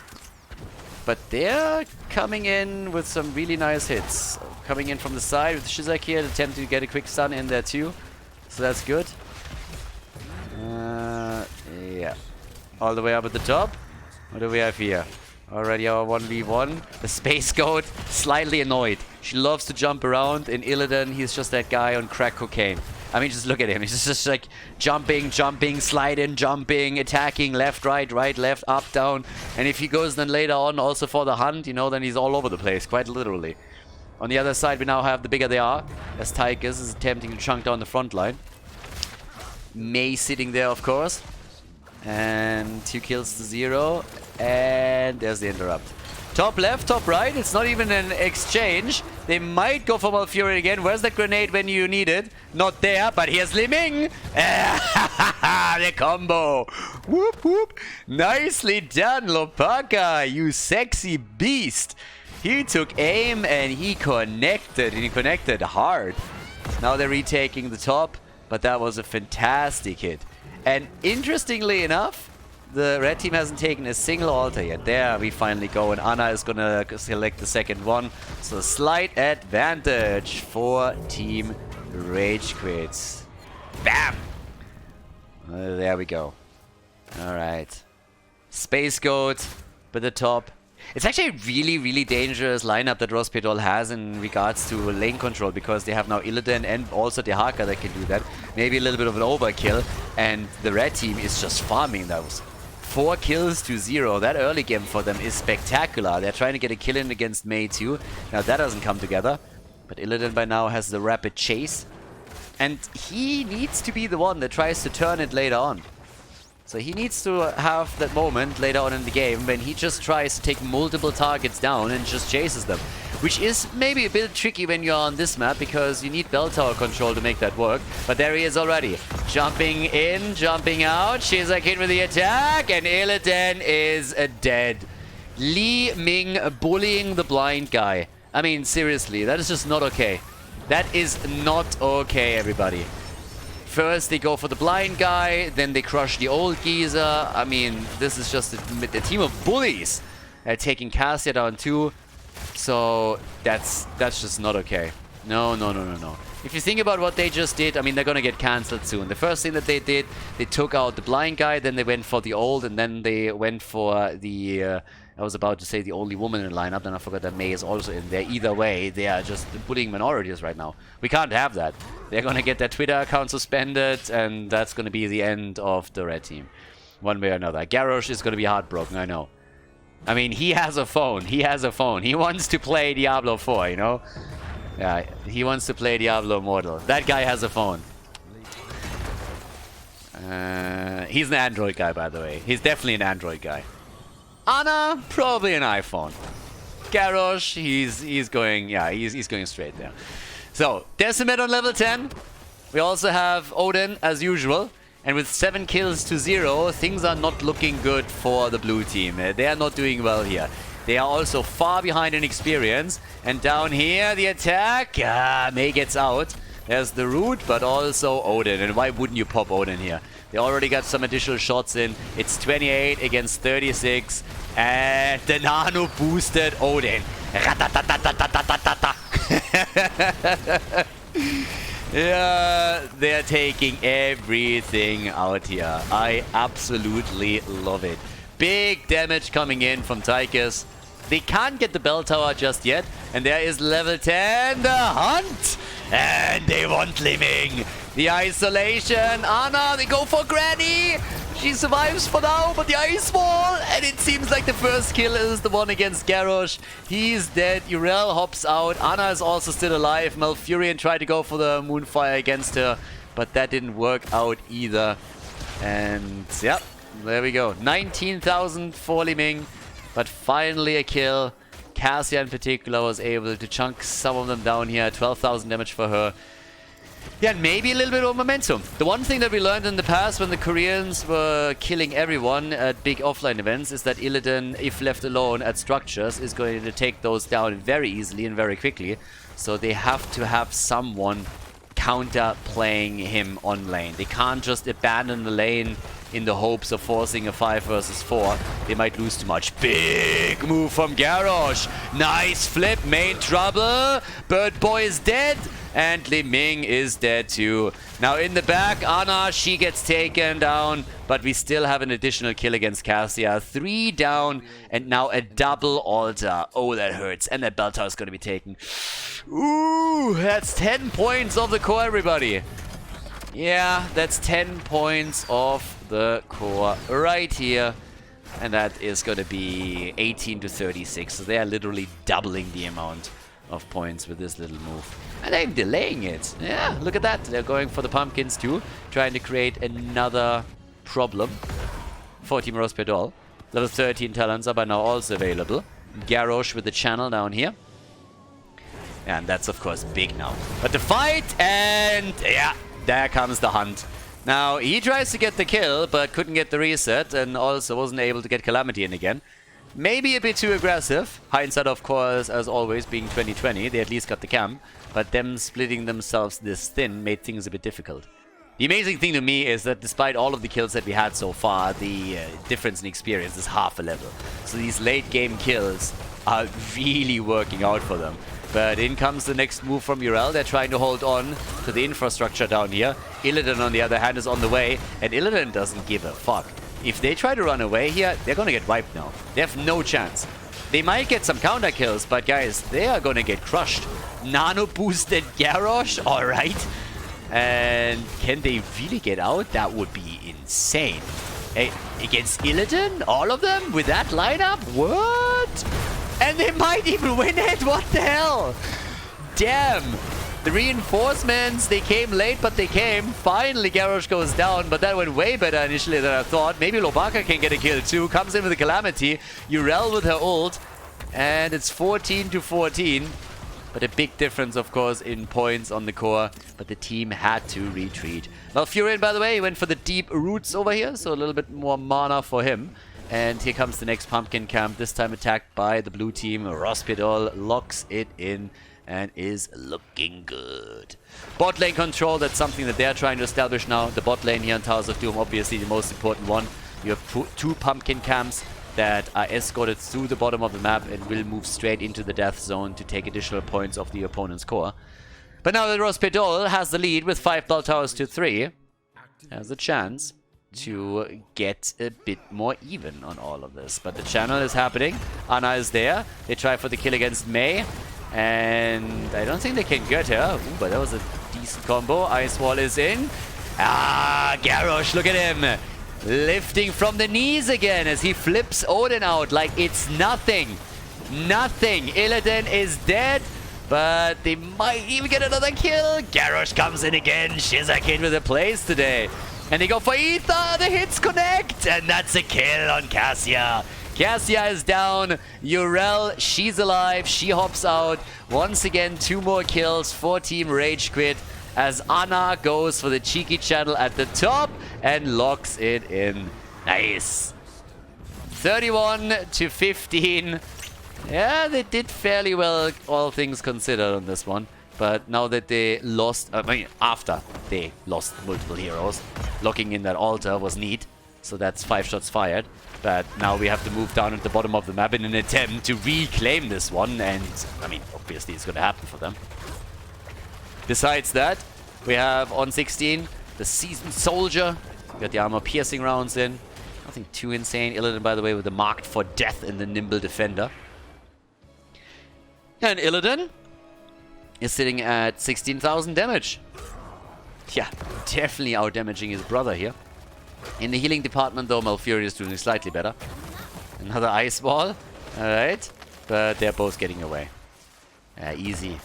But they're coming in with some really nice hits. Coming in from the side with Shizak here, attempting to get a quick stun in there too. So that's good. Yeah. All the way up at the top. What do we have here? Already our 1v1. The Space Goat, slightly annoyed. She loves to jump around. In Illidan, he's just that guy on crack cocaine. I mean, just look at him. He's just like jumping, sliding, jumping, attacking, left, right, left, up, down. And if he goes then later on also for the hunt, you know, then he's all over the place, quite literally. On the other side, we now have the bigger they are, as Tychus is attempting to chunk down the front line. Mei sitting there, of course. And 2 kills to 0. And there's the interrupt. Top left, top right. It's not even an exchange. They might go for Malfurion again. Where's that grenade when you need it? Not there, but here's Li Ming. The combo. Whoop, whoop. Nicely done, Lopaka, you sexy beast. He took aim and he connected. And he connected hard. Now they're retaking the top, but that was a fantastic hit. And interestingly enough, the red team hasn't taken a single altar yet. There we finally go, and Anna is gonna select the second one. So slight advantage for Team RageQuit. Bam! There we go. Alright. Space Goat with the top. It's actually a really, really dangerous lineup that RossPierrDoll has in regards to lane control, because they have now Illidan and also Dehaka that can do that. Maybe a little bit of an overkill, and the red team is just farming those. 4 kills to 0. That early game for them is spectacular. They're trying to get a kill in against Mei too. Now that doesn't come together. But Illidan by now has the rapid chase. And he needs to be the one that tries to turn it later on. So he needs to have that moment later on in the game when he just tries to take multiple targets down and just chases them. Which is maybe a bit tricky when you're on this map, because you need bell tower control to make that work. But there he is already. Jumping in, jumping out. Shizak hit with the attack, and Illidan is dead. Li Ming bullying the blind guy. I mean, seriously, that is just not okay. That is not okay, everybody. First they go for the blind guy, then they crush the old geezer. I mean, this is just a team of bullies. Taking Cassia down too. So that's just not okay. No. If you think about what they just did, I mean, they're gonna get cancelled soon. The first thing that they did, they took out the blind guy, then they went for the old, and then they went for the... I was about to say the only woman in the lineup, then I forgot that Mei is also in there. Either way, they are just bullying minorities right now. We can't have that. they're gonna get their Twitter account suspended, and that's gonna be the end of the red team. One way or another. Garrosh is gonna be heartbroken, I know. I mean, he has a phone. He has a phone. He wants to play Diablo 4, you know? Yeah, he wants to play Diablo Immortal. That guy has a phone. He's an Android guy, by the way. He's definitely an Android guy. Ana, probably an iPhone. Garrosh, he's going, yeah, he's going straight there. So, Decimet on level 10. We also have Odin, as usual. And with 7 kills to 0, things are not looking good for the blue team. They are not doing well here. They are also far behind in experience. And down here, the attack. Mei gets out. There's the root, but also Odin. And why wouldn't you pop Odin here? They already got some additional shots in. It's 28 against 36. And the nano boosted Odin. Yeah, they're taking everything out here. I absolutely love it. Big damage coming in from Tychus. They can't get the bell tower just yet. And there is level 10, the hunt. And they want living. The isolation. Ana, they go for Granny. She survives for now, but the ice wall. And it seems like the first kill is the one against Garrosh. He's dead. Urel hops out. Ana is also still alive. Malfurion tried to go for the Moonfire against her, but that didn't work out either. And yeah, there we go. 19,000 for Liming, but finally a kill. Cassia in particular was able to chunk some of them down here. 12,000 damage for her. Yeah, and maybe a little bit of momentum. The one thing that we learned in the past when the Koreans were killing everyone at big offline events is that Illidan, if left alone at structures, is going to take those down very easily and very quickly. So they have to have someone counter playing him on lane. They can't just abandon the lane in the hopes of forcing a 5 versus 4. They might lose too much. Big move from Garrosh. Nice flip. Main trouble. Bird Boy is dead. And Li Ming is dead too. Now in the back, Ana, she gets taken down. But we still have an additional kill against Cassia. 3 down. And now a double altar. Oh, that hurts. And that bell tower is going to be taken. Ooh, that's 10 points of the core, everybody. Yeah, that's 10 points of the core right here. And that is going to be 18 to 36. So they are literally doubling the amount of points with this little move. And they're delaying it. Yeah, look at that. They're going for the pumpkins too. Trying to create another problem for Team RossPierrDoll. Level 13 talents are by now also available. Garrosh with the channel down here. And that's of course big now. But the fight, and yeah, there comes the hunt. Now, he tries to get the kill, but couldn't get the reset, and also wasn't able to get Calamity in again. Maybe a bit too aggressive. Hindsight, of course, as always, being 2020, they at least got the camp. But them splitting themselves this thin made things a bit difficult. The amazing thing to me is that despite all of the kills that we had so far, the difference in experience is half a level. So these late game kills are really working out for them. But in comes the next move from Urel. They're trying to hold on to the infrastructure down here. Illidan, on the other hand, is on the way. And Illidan doesn't give a fuck. If they try to run away here, they're gonna get wiped now. They have no chance. They might get some counter kills, but guys, they are gonna get crushed. Nano boosted Garrosh, alright. And can they really get out? That would be insane. Hey, against Illidan? All of them? With that lineup? What? And they might even win it? What the hell? Damn. The reinforcements, they came late, but they came. Finally, Garrosh goes down, but that went way better initially than I thought. Maybe Lobaka can get a kill too. Comes in with a Calamity. Urel with her ult. And it's 14 to 14. But a big difference, of course, in points on the core. But the team had to retreat. Malfurion, by the way, he went for the deep roots over here. So a little bit more mana for him. And here comes the next pumpkin camp. This time attacked by the blue team. RossPierrDoll locks it in. And is looking good. Bot lane control, that's something that they're trying to establish now. The bot lane here on Towers of Doom, obviously the most important one. You have 2 pumpkin camps that are escorted through the bottom of the map and will move straight into the death zone to take additional points off the opponent's core. But now that RossPierrDoll has the lead with 5 bell towers to 3, has a chance to get a bit more even on all of this. But the channel is happening. Ana is there. They try for the kill against Mei. And I don't think they can get her. Ooh, but that was a decent combo. Ice Wall is in. Ah, Garrosh, look at him. Lifting from the knees again as he flips Odin out like it's nothing. Nothing. Illidan is dead, but they might even get another kill. Garrosh comes in again. Shizakid with a plays today. And they go for Ether. The hits connect. And that's a kill on Cassia. Cassia is down. Urel, she's alive. She hops out. Once again, 2 more kills for Team RageQuit as Anna goes for the cheeky channel at the top and locks it in. Nice. 31-15. Yeah, they did fairly well, all things considered on this one. But now that they lost, after they lost multiple heroes, locking in that altar was neat. So that's 5 shots fired. But now we have to move down at the bottom of the map in an attempt to reclaim this one. And, I mean, obviously it's going to happen for them. Besides that, we have on 16, the Seasoned Soldier. We got the armor-piercing rounds in. Nothing too insane. Illidan, by the way, with the Marked for Death in the Nimble Defender. And Illidan is sitting at 16,000 damage. Yeah, definitely out-damaging his brother here. In the healing department, though, Malfurion is doing slightly better. Another Ice Wall. Alright. But they're both getting away. Easy.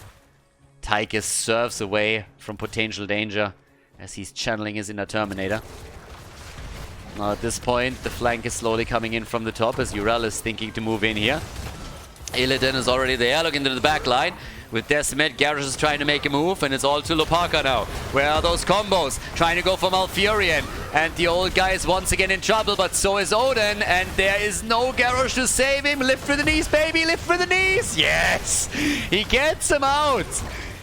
Tychus surfs away from potential danger as he's channeling his inner Terminator. Now at this point, the flank is slowly coming in from the top as Urel is thinking to move in here. Illidan is already there, looking into the back line. With Decimet, Garrosh is trying to make a move, and it's all to Lopaka now. Where are those combos? Trying to go for Malfurion. And the old guy is once again in trouble, but so is Odin. And there is no Garrosh to save him. Lift for the knees, baby! Lift for the knees! Yes! He gets him out!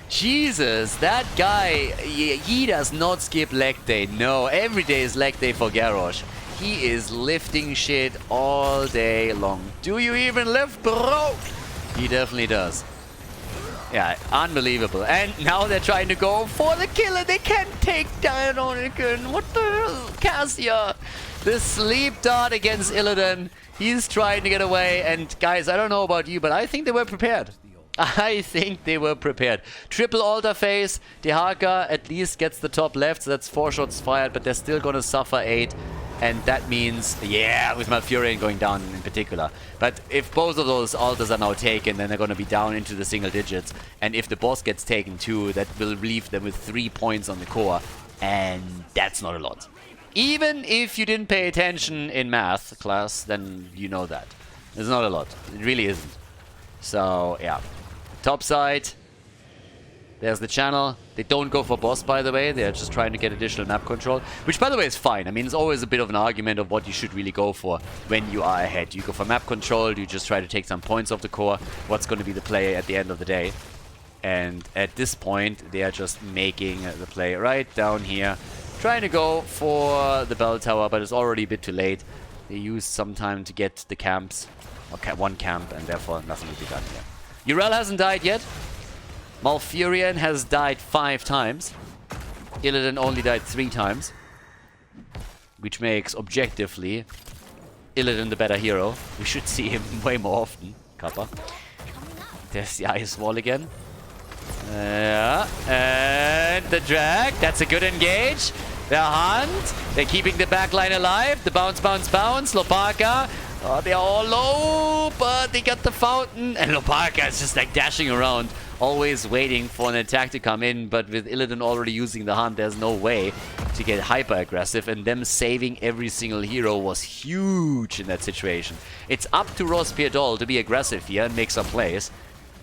Jesus, that guy, he does not skip leg day. No, every day is leg day for Garrosh. He is lifting shit all day long. Do you even lift, bro? He definitely does. Yeah, unbelievable. And now they're trying to go for the killer. They can't take down Oniken. What the hell? Cassia. The sleep dart against Illidan. He's trying to get away. And guys, I don't know about you, but I think they were prepared. I think they were prepared. Triple altar phase. Dehaka at least gets the top left. So that's 4 shots fired, but they're still going to suffer 8. And that means, yeah, with Malfurion going down in particular. But if both of those altars are now taken, then they're going to be down into the single digits. And if the boss gets taken too, that will leave them with 3 points on the core. And that's not a lot. Even if you didn't pay attention in math class, then you know that. It's not a lot. It really isn't. So, yeah. Top side. There's the channel. They don't go for boss, by the way. They're just trying to get additional map control. Which, by the way, is fine. I mean, it's always a bit of an argument of what you should really go for when you are ahead. Do you go for map control? Do you just try to take some points off the core? What's going to be the play at the end of the day? And at this point, they are just making the play right down here. Trying to go for the bell tower, but it's already a bit too late. They used some time to get the camps. Okay, 1 camp, and therefore nothing will be done here. Urel hasn't died yet. Malfurion has died 5 times. Illidan only died 3 times. Which makes, objectively, Illidan the better hero. We should see him way more often. Kappa. There's the Ice Wall again. Yeah. And the drag. That's a good engage. The hunt. They're keeping the backline alive. The bounce, bounce, bounce. Lopaka. Oh, they're all low, but they got the fountain. And Lopaka is just like dashing around. Always waiting for an attack to come in, but with Illidan already using the hunt, there's no way to get hyper aggressive, and them saving every single hero was huge in that situation. It's up to RossPierrDoll to be aggressive here and make some plays,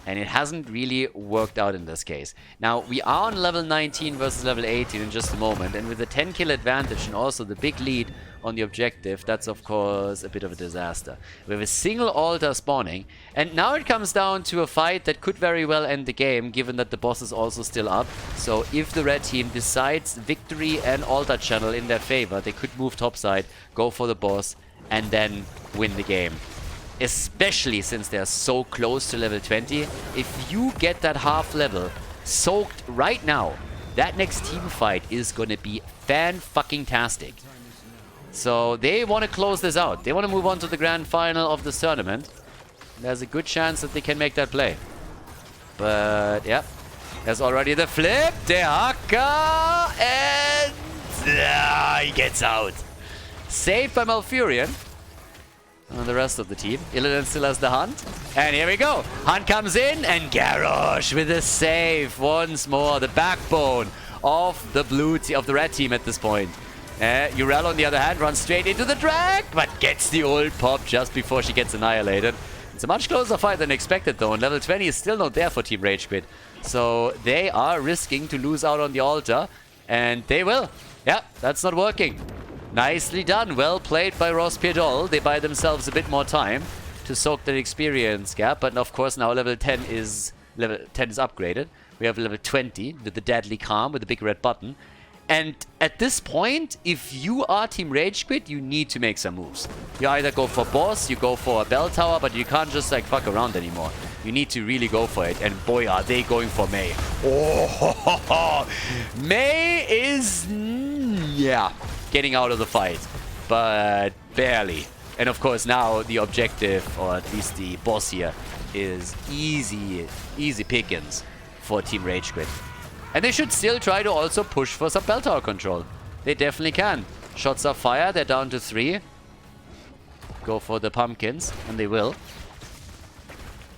and it hasn't really worked out in this case. Now, we are on level 19 versus level 18 in just a moment, and with the 10 kill advantage and also the big lead on the objective, that's of course a bit of a disaster. We have a single altar spawning, and now it comes down to a fight that could very well end the game, given that the boss is also still up. So if the red team decides victory and altar channel in their favor, they could move topside, go for the boss, and then win the game. Especially since they're so close to level 20. If you get that half level soaked right now, that next team fight is gonna be fan-fucking-tastic. So they want to close this out. They want to move on to the grand final of this tournament. There's a good chance that they can make that play. But, yeah. There's already the flip. The Haka. And he gets out. Saved by Malfurion. And the rest of the team. Illidan still has the Hunt. And here we go. Hunt comes in. And Garrosh with a save once more. The backbone of the of the red team at this point. Urel, on the other hand, runs straight into the drag, but gets the ult pop just before she gets annihilated. It's a much closer fight than expected, though, and level 20 is still not there for Team RageQuit. So they are risking to lose out on the altar, and they will. Yeah, that's not working. Nicely done. Well played by RossPierrDoll. They buy themselves a bit more time to soak that experience gap, but of course now level 10 is upgraded. We have level 20 with the Deadly Calm with the big red button. And at this point, if you are Team RageQuit, you need to make some moves. You either go for boss, you go for a bell tower, but you can't just like fuck around anymore. You need to really go for it. And boy, are they going for Mei. Oh, Mei is, yeah, getting out of the fight, but barely. And of course now the objective, or at least the boss here, is easy pickings for Team RageQuit. And they should still try to also push for some bell tower control. They definitely can. Shots are fired. They're down to 3. Go for the pumpkins. And they will.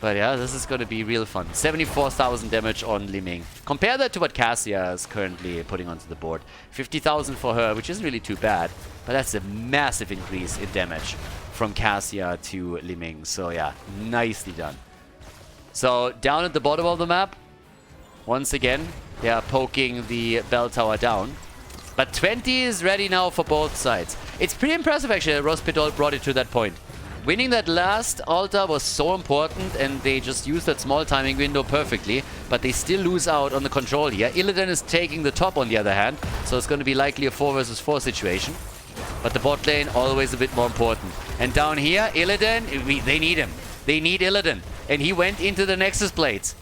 But yeah, this is going to be real fun. 74,000 damage on Li Ming. Compare that to what Cassia is currently putting onto the board. 50,000 for her, which isn't really too bad. But that's a massive increase in damage from Cassia to Li Ming. So yeah, nicely done. So down at the bottom of the map, once again, they are poking the bell tower down. But 20 is ready now for both sides. It's pretty impressive actually that RossPierrDoll brought it to that point. Winning that last altar was so important, and they just used that small timing window perfectly, but they still lose out on the control here. Illidan is taking the top on the other hand, so it's going to be likely a 4 versus 4 situation. But the bot lane always a bit more important. And down here, Illidan, they need him. They need Illidan. And he went into the Nexus Blades.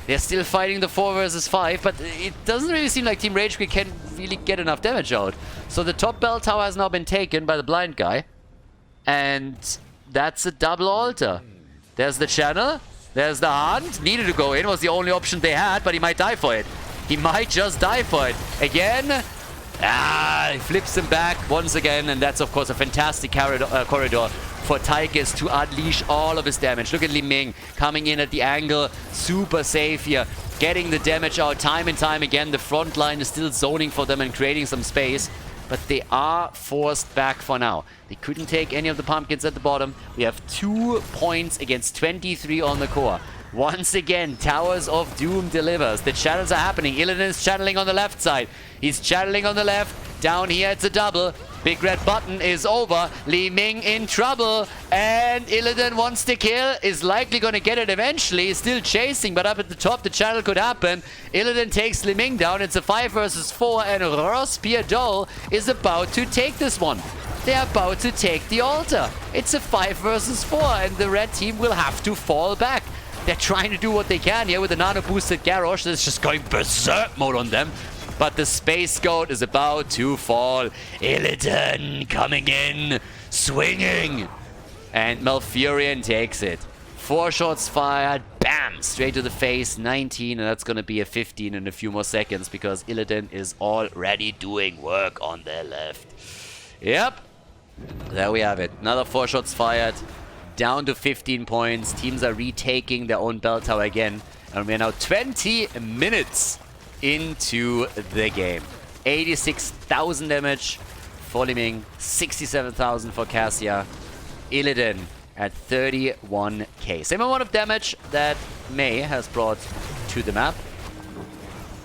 They're still fighting the 4 versus 5, but it doesn't really seem like Team RageQuit can really get enough damage out. So the top bell tower has now been taken by the blind guy. And that's a double altar. There's the channel. There's the Hunt. Needed to go in. Was the only option they had, but he might die for it. He might just die for it. Again. He flips him back once again. And that's, of course, a fantastic corridor for Tychus to unleash all of his damage. Look at Li Ming coming in at the angle. Super safe here. Getting the damage out time and time again. The front line is still zoning for them and creating some space. But they are forced back for now. They couldn't take any of the pumpkins at the bottom. We have 2 points against 23 on the core. Once again, Towers of Doom delivers. The channels are happening. Illidan is channeling on the left side. He's channeling on the left. Down here, it's a double. Big red button is over. Li Ming in trouble. And Illidan wants to kill. Is likely going to get it eventually. Still chasing, but up at the top, the channel could happen. Illidan takes Li Ming down. It's a 5 versus 4. And RossPierrDoll is about to take this one. They're about to take the altar. It's a 5 versus 4. And the red team will have to fall back. They're trying to do what they can here with the nano-boosted Garrosh that's just going berserk mode on them. But the Space Goat is about to fall. Illidan coming in, swinging. And Malfurion takes it. 4 shots fired, bam, straight to the face, 19. And that's going to be a 15 in a few more seconds because Illidan is already doing work on their left. Yep, there we have it. Another 4 shots fired. Down to 15 points. Teams are retaking their own bell tower again. And we're now 20 minutes into the game. 86,000 damage for Li Ming. 67,000 for Cassia. Illidan at 31k. Same amount of damage that Mei has brought to the map.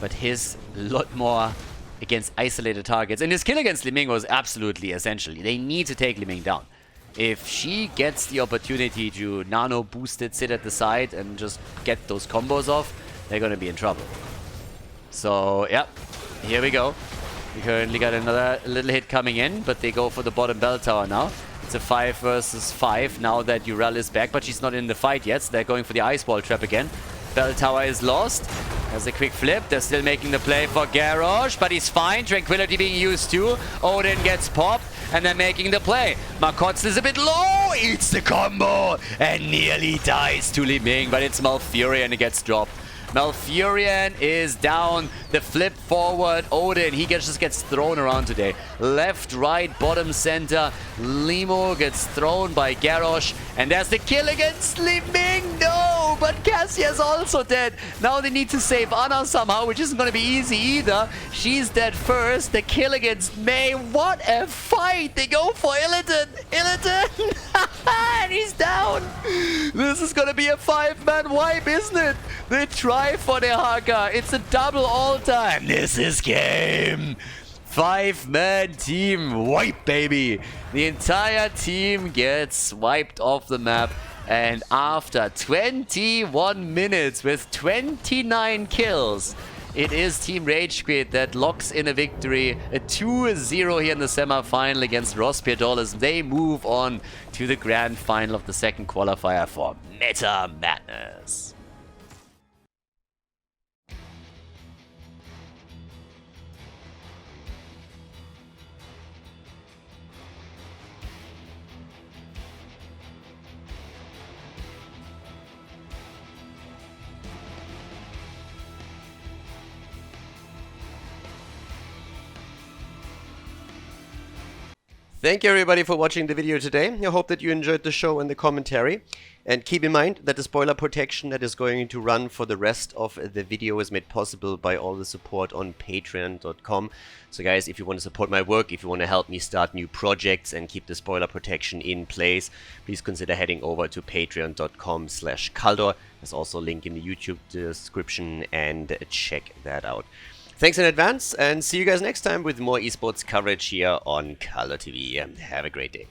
But his a lot more against isolated targets. And his kill against Li Ming was absolutely essential. They need to take Li Ming down. If she gets the opportunity to nano boost it, sit at the side, and just get those combos off, they're going to be in trouble. So, yeah, here we go. We currently got another little hit coming in, but they go for the bottom bell tower now. It's a 5 versus 5 now that Urel is back, but she's not in the fight yet, so they're going for the ice wall trap again. Bell tower is lost. There's a quick flip. They're still making the play for Garrosh, but he's fine. Tranquility being used too. Odin gets popped, and they're making the play. Makotz is a bit low. Eats the combo, and nearly dies to Li Ming, but it's Malfurion who gets dropped. Malfurion is down. The flip forward. Odin, he just gets thrown around today. Left, right, bottom, center. Limo gets thrown by Garrosh. And there's the kill against Slimming. No, but Cassia's also dead. Now they need to save Anna somehow, which isn't going to be easy either. She's dead first. The kill against May. What a fight. They go for Illidan. And he's down. This is going to be a 5-man wipe, isn't it? They try for the Haka. It's a double all time. This is game. 5-man team wipe, baby. The entire team gets wiped off the map. And after 21 minutes with 29 kills, it is Team RageQuit that locks in a victory. A 2-0 here in the semi-final against RossPierrDoll as they move on to the grand final of the second qualifier for Meta Madness. Thank you everybody for watching the video today. I hope that you enjoyed the show and the commentary. And keep in mind that the spoiler protection that is going to run for the rest of the video is made possible by all the support on patreon.com. So guys, if you want to support my work, if you want to help me start new projects and keep the spoiler protection in place, please consider heading over to patreon.com/Khaldor. There's also a link in the YouTube description and check that out. Thanks in advance and see you guys next time with more esports coverage here on Khaldor TV. Have a great day.